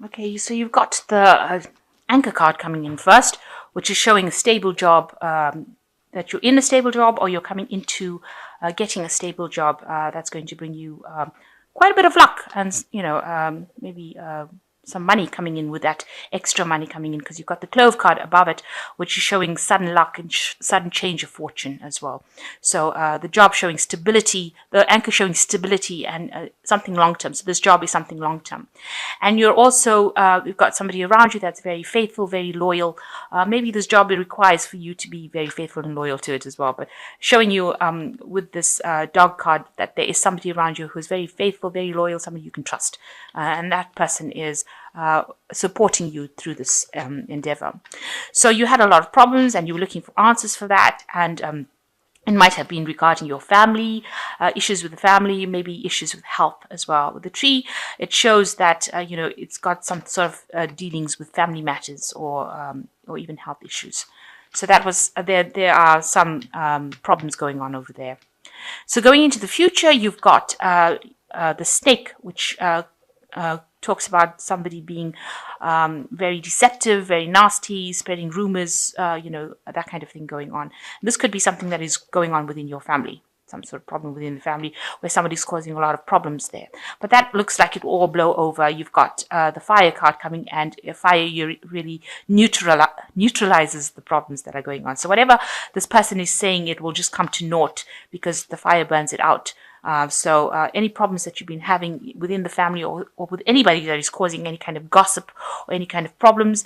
Okay, so you've got the anchor card coming in first, which is showing a stable job, that you're in a stable job or you're coming into getting a stable job that's going to bring you quite a bit of luck and, maybe some money coming in with that extra money coming in because you've got the clove card above it, which is showing sudden luck and sudden change of fortune as well. So the job showing stability, the anchor showing stability and something long term. So this job is something long term. And you're also, you've got somebody around you that's very faithful, very loyal. Maybe this job requires for you to be very faithful and loyal to it as well. But showing you with this dog card that there is somebody around you who's very faithful, very loyal, somebody you can trust. And that person is supporting you through this endeavor. So you had a lot of problems and you were looking for answers for that. And it might have been regarding your family, issues with the family, maybe issues with health as well. With the tree, it shows that it's got some sort of dealings with family matters or even health issues. So that was there. There are some problems going on over there. So going into the future, you've got the snake, which talks about somebody being very deceptive, very nasty, spreading rumors, that kind of thing going on. This could be something that is going on within your family, some sort of problem within the family where somebody's causing a lot of problems there. But that looks like it will all blow over. You've got the fire card coming, and fire really neutralizes the problems that are going on. So whatever this person is saying, it will just come to naught because the fire burns it out. So any problems that you've been having within the family or with anybody that is causing any kind of gossip or any kind of problems,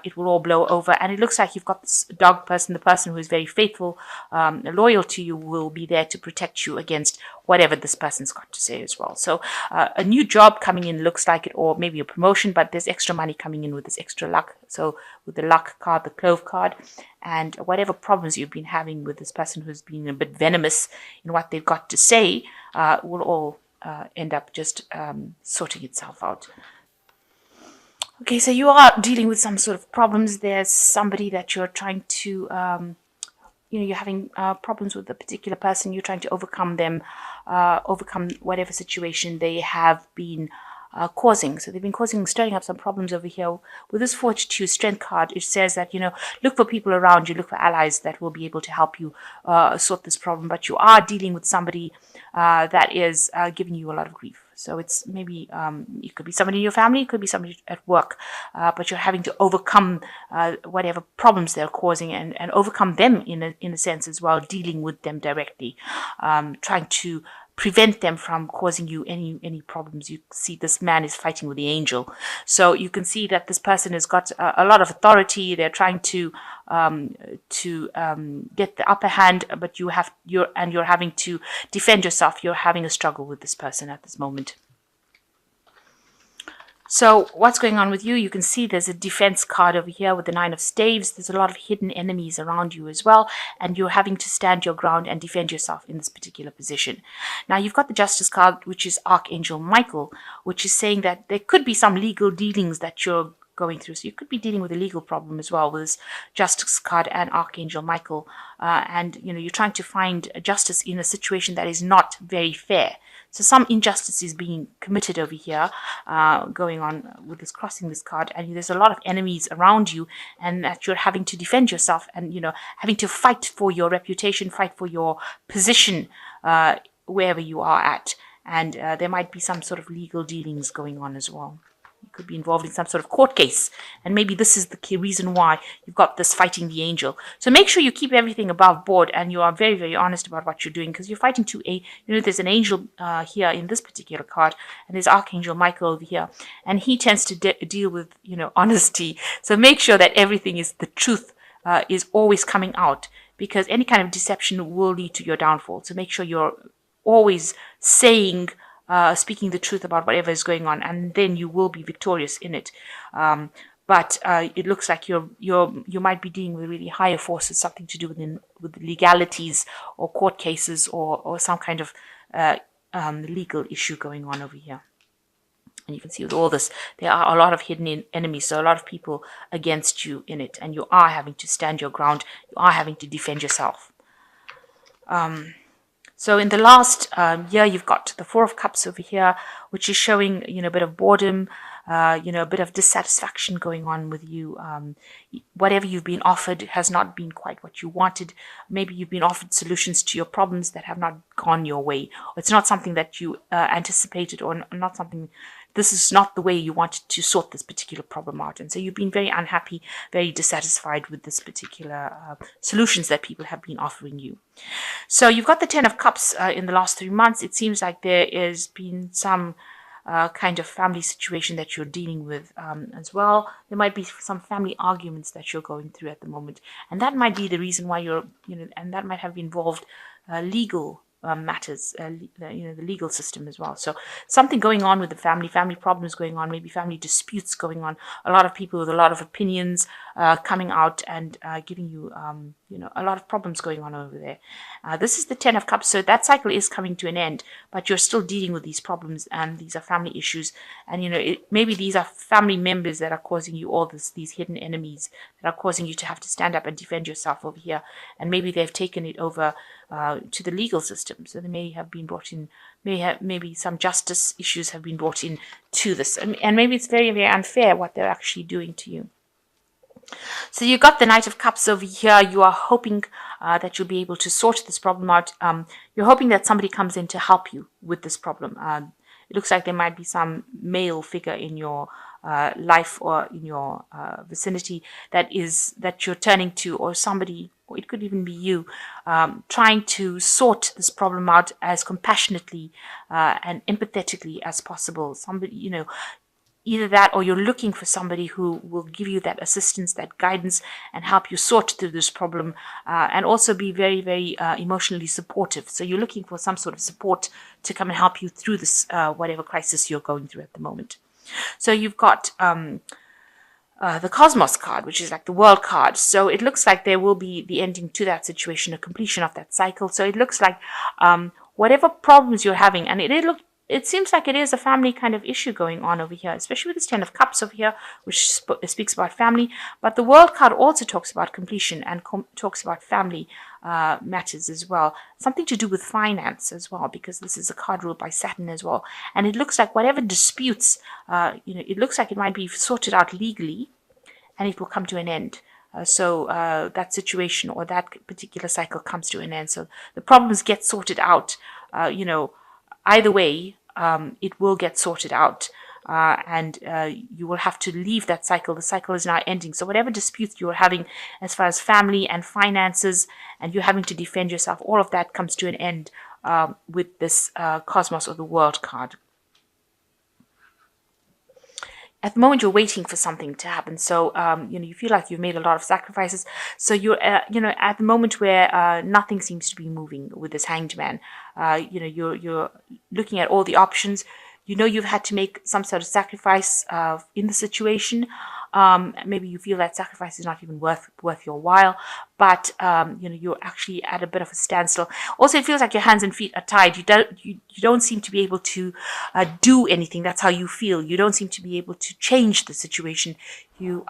it will all blow over. And it looks like you've got this dog person, the person who is very faithful, loyal to you, will be there to protect you against whatever this person's got to say as well. So a new job coming in looks like it, or maybe a promotion, but there's extra money coming in with this extra luck. So with the luck card, the clove card, and whatever problems you've been having with this person who's been a bit venomous in what they've got to say will all end up just sorting itself out. Okay, so you are dealing with some sort of problems. There's somebody that you're trying to, you're having problems with a particular person. You're trying to overcome them, overcome whatever situation they have been causing. So they've been stirring up some problems over here. With this Fortitude Strength card, it says that, look for people around you, look for allies that will be able to help you sort this problem. But you are dealing with somebody that is giving you a lot of grief. So it's maybe, it could be somebody in your family, it could be somebody at work, but you're having to overcome whatever problems they're causing and overcome them in a sense as well, dealing with them directly, trying to prevent them from causing you any problems. You see this man is fighting with the angel. So you can see that this person has got a lot of authority. They're trying to get the upper hand, but you're having to defend yourself. You're having a struggle with this person at this moment. So what's going on with you? You can see there's a defense card over here with the Nine of Staves. There's a lot of hidden enemies around you as well, and you're having to stand your ground and defend yourself in this particular position. Now you've got the Justice card, which is Archangel Michael, which is saying that there could be some legal dealings that you're going through. So you could be dealing with a legal problem as well with this Justice card and Archangel Michael. And you're trying to find justice in a situation that is not very fair. So some injustice is being committed over here, going on with this crossing this card, and there's a lot of enemies around you, and that you're having to defend yourself, and having to fight for your reputation, fight for your position wherever you are at, and there might be some sort of legal dealings going on as well. You could be involved in some sort of court case, and maybe this is the key reason why you've got this fighting the angel. So make sure you keep everything above board and you are very, very honest about what you're doing, because you're fighting there's an angel here in this particular card, and there's Archangel Michael over here, and he tends to deal with honesty. So make sure that everything is the truth is always coming out, because any kind of deception will lead to your downfall. So make sure you're always speaking the truth about whatever is going on, and then you will be victorious in it. But it looks like you might be dealing with really higher forces, something to do with legalities or court cases or some kind of legal issue going on over here. And you can see with all this, there are a lot of hidden enemies, so a lot of people against you in it, and you are having to stand your ground. You are having to defend yourself. So in the last year, you've got the Four of Cups over here, which is showing, a bit of boredom. a bit of dissatisfaction going on with you. Whatever you've been offered has not been quite what you wanted. Maybe you've been offered solutions to your problems that have not gone your way. It's not something that you anticipated, or not something. This is not the way you wanted to sort this particular problem out. And so you've been very unhappy, very dissatisfied with this particular solutions that people have been offering you. So you've got the Ten of Cups in the last 3 months. It seems like there has been some kind of family situation that you're dealing with as well. There might be some family arguments that you're going through at the moment. And that might be the reason why and that might have involved legal matters, the legal system as well. So something going on with the family problems going on, maybe family disputes going on. A lot of people with a lot of opinions coming out and giving you, a lot of problems going on over there. This is the Ten of Cups, so that cycle is coming to an end, but you're still dealing with these problems, and these are family issues. And maybe these are family members that are causing you all these hidden enemies that are causing you to have to stand up and defend yourself over here. And maybe they've taken it over to the legal system, so they may have been brought in. Maybe some justice issues have been brought in to this, and maybe it's very, very unfair what they're actually doing to you. So you got the Knight of Cups over here. You are hoping that you'll be able to sort this problem out. You're hoping that somebody comes in to help you with this problem. It looks like there might be some male figure in your life or in your vicinity that you're turning to, or somebody, or it could even be you, trying to sort this problem out as compassionately and empathetically as possible. Somebody, either that, or you're looking for somebody who will give you that assistance, that guidance, and help you sort through this problem, and also be very, very emotionally supportive. So you're looking for some sort of support to come and help you through this whatever crisis you're going through at the moment. So you've got the Cosmos card, which is like the World card. So it looks like there will be the ending to that situation, a completion of that cycle. So it looks like whatever problems you're having, and it seems like it is a family kind of issue going on over here, especially with this Ten of Cups over here, which speaks about family. But the World card also talks about completion and talks about family matters as well. Something to do with finance as well, because this is a card ruled by Saturn as well. And it looks like whatever disputes, it looks like it might be sorted out legally, and it will come to an end. So that situation or that particular cycle comes to an end. So the problems get sorted out, either way, it will get sorted out, and you will have to leave that cycle. The cycle is now ending. So whatever disputes you're having as far as family and finances, and you're having to defend yourself, all of that comes to an end with this Cosmos or the World card. At the moment, you're waiting for something to happen. So, you feel like you've made a lot of sacrifices. So you're, at the moment where nothing seems to be moving with this Hanged Man. You're looking at all the options. You've had to make some sort of sacrifice in the situation. Maybe you feel that sacrifice is not even worth your while, but you're actually at a bit of a standstill. Also, it feels like your hands and feet are tied. You don't seem to be able to do anything. That's how you feel. You don't seem to be able to change the situation. You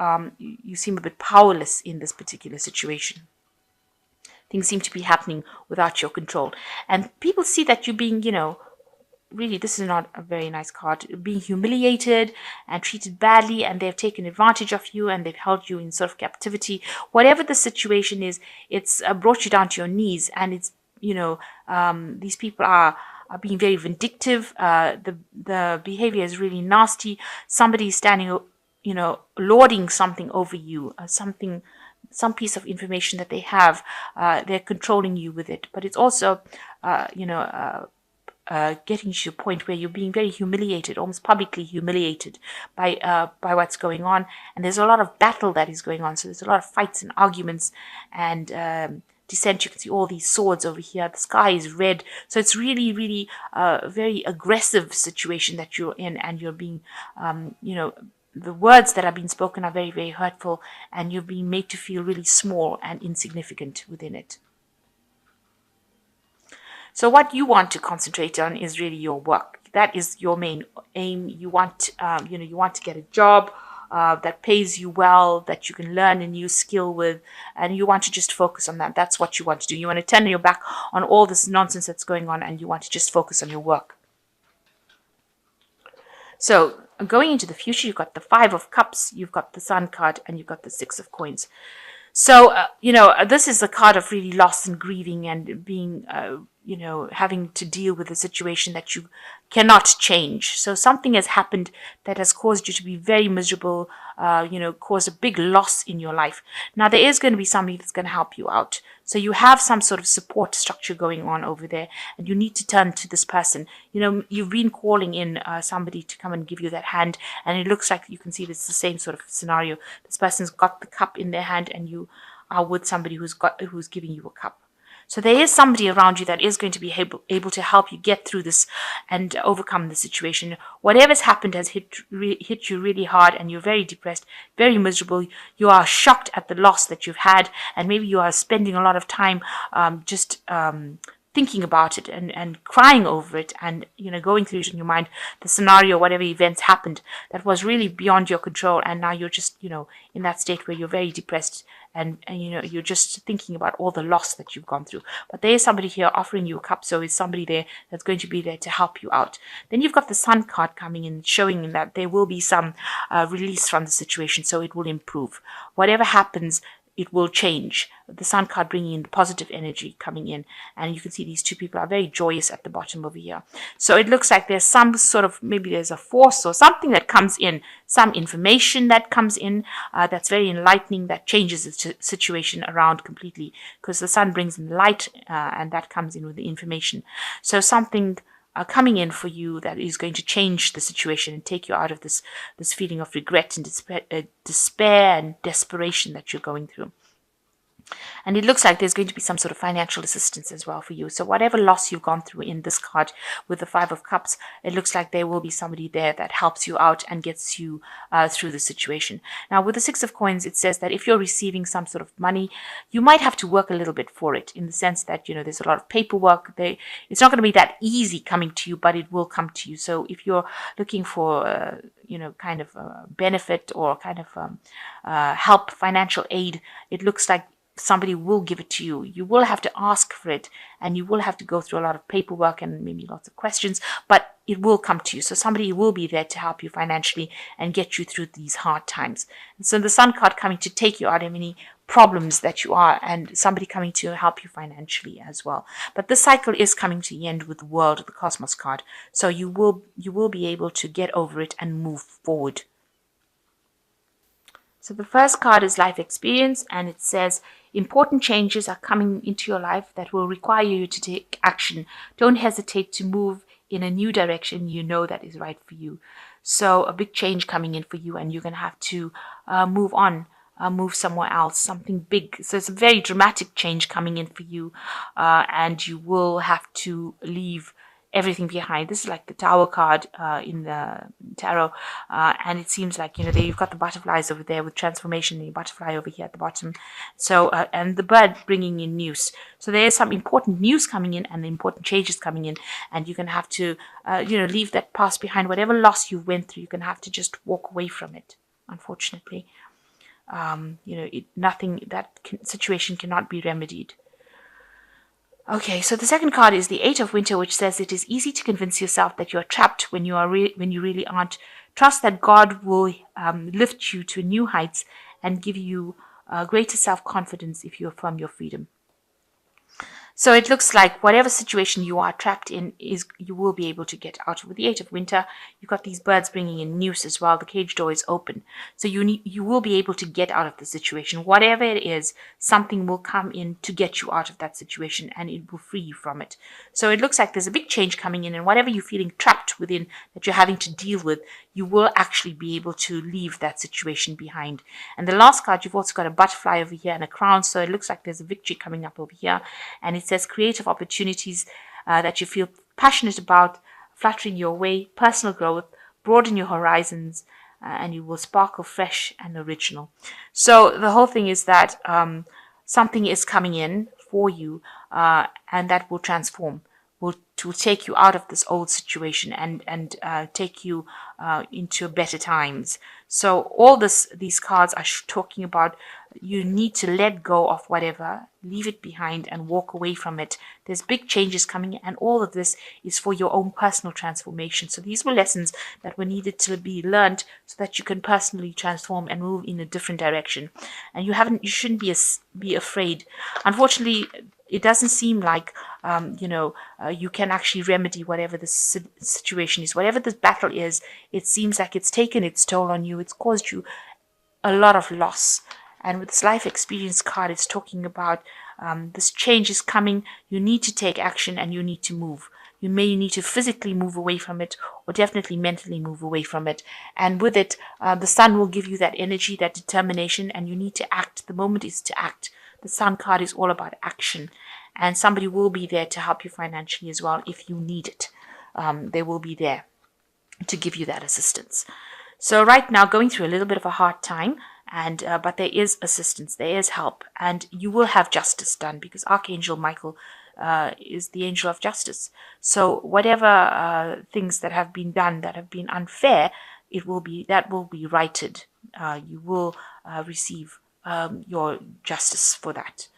seem a bit powerless in this particular situation. Things seem to be happening without your control, and people see that you're being, really, this is not a very nice card, being humiliated and treated badly, and they've taken advantage of you, and they've held you in sort of captivity. Whatever the situation is, it's brought you down to your knees, and it's, these people are being very vindictive. The behavior is really nasty. Somebody is standing, lording something over you, some piece of information that they have. They're controlling you with it, but it's also, getting to a point where you're being very humiliated, almost publicly humiliated by what's going on. And there's a lot of battle that is going on. So there's a lot of fights and arguments and dissent. You can see all these swords over here. The sky is red. So it's really, really a very aggressive situation that you're in, and you're being, the words that are being spoken are very, very hurtful, and you're being made to feel really small and insignificant within it. So what you want to concentrate on is really your work. That is your main aim. You want, you want to get a job that pays you well, that you can learn a new skill with, and you want to just focus on that. That's what you want to do. You want to turn your back on all this nonsense that's going on, and you want to just focus on your work. So going into the future, you've got the Five of Cups, you've got the Sun card, and you've got the Six of Coins. So, this is a card of really loss and grieving and being, having to deal with a situation that you cannot change. So something has happened that has caused you to be very miserable, caused a big loss in your life. Now, there is going to be somebody that's going to help you out. So you have some sort of support structure going on over there, and you need to turn to this person. You've been calling in somebody to come and give you that hand, and it looks like you can see it's the same sort of scenario. This person's got the cup in their hand, and you are with somebody who's giving you a cup. So there is somebody around you that is going to be able to help you get through this and overcome the situation. Whatever's happened has hit you really hard, and you're very depressed, very miserable. You are shocked at the loss that you've had, and maybe you are spending a lot of time thinking about it and crying over it, and going through it in your mind, the scenario, whatever events happened that was really beyond your control, and now you're just in that state where you're very depressed, and you're just thinking about all the loss that you've gone through. But there is somebody here offering you a cup, so is somebody there that's going to be there to help you out. Then you've got the Sun card coming in, showing that there will be some release from the situation, so it will improve. Whatever happens, it will change. The Sun card bringing in the positive energy coming in, and you can see these two people are very joyous at the bottom over here. So it looks like there's some sort of, maybe there's a force or something that comes in, some information that comes in that's very enlightening, that changes the situation around completely, because the Sun brings in light, and that comes in with the information. So something coming in for you that is going to change the situation and take you out of this feeling of regret and despair and desperation that you're going through. And it looks like there's going to be some sort of financial assistance as well for you. So whatever loss you've gone through in this card with the Five of Cups, it looks like there will be somebody there that helps you out and gets you through the situation. Now, with the Six of Coins, it says that if you're receiving some sort of money, you might have to work a little bit for it, in the sense that, there's a lot of paperwork. It's not going to be that easy coming to you, but it will come to you. So if you're looking for, kind of benefit or kind of help, financial aid, it looks like somebody will give it to you. You will have to ask for it, and you will have to go through a lot of paperwork and maybe lots of questions, but it will come to you. So somebody will be there to help you financially and get you through these hard times. And so the Sun card coming to take you out of any problems that you are, and somebody coming to help you financially as well. But this cycle is coming to the end with the World, the Cosmos card. So you will be able to get over it and move forward. So the first card is life experience, and it says important changes are coming into your life that will require you to take action. Don't hesitate to move in a new direction that is right for you. So a big change coming in for you, and you're going to have to move on, move somewhere else, something big. So it's a very dramatic change coming in for you, and you will have to leave everything behind. This is like the Tower card in the tarot, and it seems like there you've got the butterflies over there with transformation, and the butterfly over here at the bottom. So and the bird bringing in news. So there is some important news coming in and the important changes coming in, and you're gonna have to leave that past behind. Whatever loss you went through, you're gonna have to just walk away from it. Unfortunately, situation cannot be remedied. Okay, so the second card is the Eight of Winter, which says it is easy to convince yourself that you are trapped when you really aren't. Trust that God will lift you to new heights and give you greater self-confidence if you affirm your freedom. So it looks like whatever situation you are trapped in, you will be able to get out. With the Eight of Winter, you've got these birds bringing in news as well. The cage door is open. So you will be able to get out of the situation. Whatever it is, something will come in to get you out of that situation, and it will free you from it. So it looks like there's a big change coming in, and whatever you're feeling trapped within that you're having to deal with, you will actually be able to leave that situation behind. And the last card, you've also got a butterfly over here and a crown. So it looks like there's a victory coming up over here. And it says creative opportunities that you feel passionate about, fluttering your way, personal growth, broaden your horizons, and you will sparkle fresh and original. So the whole thing is that something is coming in for you, and that will transform, will to take you out of this old situation and take you into better times. So all these cards are talking about you need to let go of whatever, leave it behind and walk away from it. There's big changes coming, and all of this is for your own personal transformation. So these were lessons that were needed to be learned so that you can personally transform and move in a different direction. And you shouldn't be afraid. Unfortunately, it doesn't seem like you can actually remedy whatever the situation is, whatever this battle is. It seems like it's taken its toll on you. It's caused you a lot of loss. And with this life experience card, it's talking about this change is coming. You need to take action and you need to move. You may need to physically move away from it, or definitely mentally move away from it. And with it, the sun will give you that energy, that determination, and you need to act. The moment is to act. The sun card is all about action. And somebody will be there to help you financially as well if you need it. They will be there to give you that assistance. So right now, going through a little bit of a hard time, and but there is assistance, there is help, and you will have justice done, because Archangel Michael is the angel of justice. So whatever things that have been done that have been unfair, that will be righted. You will receive your justice for that.